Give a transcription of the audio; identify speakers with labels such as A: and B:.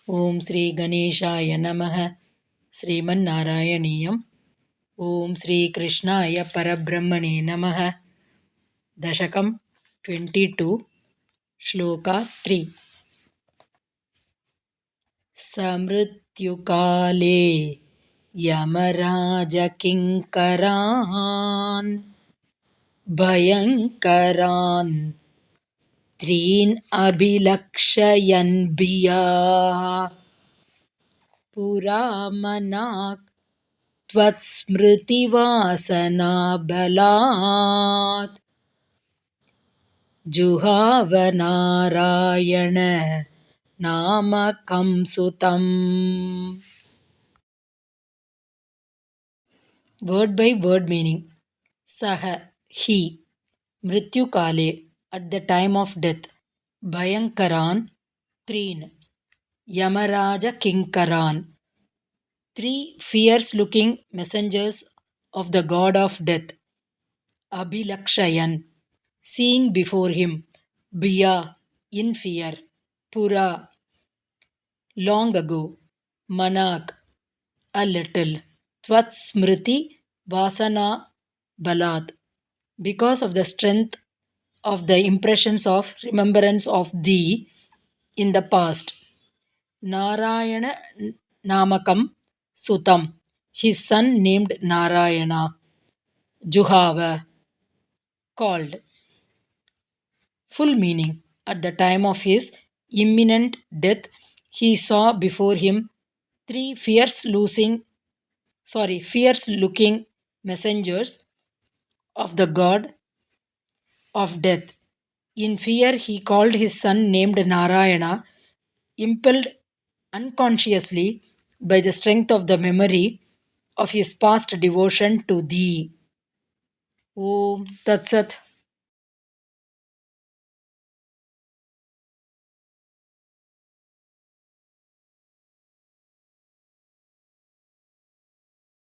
A: ಓಂ ಶ್ರೀ ಗಣೇಶಾಯ ನಮಃ. ಶ್ರೀಮನ್ನಾರಾಯಣೀಯಂ. ಓಂ ಶ್ರೀ ಕೃಷ್ಣಾಯ ಪರಬ್ರಹ್ಮಣೇ ನಮಃ. ದಶಕಂ 22 ಶ್ಲೋಕ 3. ಸಮೃತ್ಯುಕಾಲೇ Yamaraja ಕಿಂಕರಾನ್ ಭಯಂಕರಾನ್ ತ್ರೀನ್ ಅಭಿಲಕ್ಷಯನ್ ಬಿಯಾ ಪುರಾಮನಾಕ್ ತ್ವತ್ಸ್ಮೃತಿವಾಸನಾ ಬಲಾತ್ ಜುಹಾವ Narayana ನಾಮಕಂ ಸುತಂ. Word by word meaning. Saha, he. Mrityukale, at the time of death. Bhayankaran, Treen. Yamaraja Kinkaran, 3 fierce-looking messengers of the god of death. Abhilakshayan, seeing before him. Bhiya, in fear. Pura, long ago. Manak, a little. Tvat smriti vasana balat, because of the strength of the impressions of remembrance of thee in the past. Narayana namakam sutam, his son named Narayana. Juhava, called. Full meaning. At the time of his imminent death, he saw before him 3 fierce-looking messengers of the god of death. In fear, he called his son named Narayana, impelled unconsciously by the strength of the memory of his past devotion to thee. Om Tat Sat.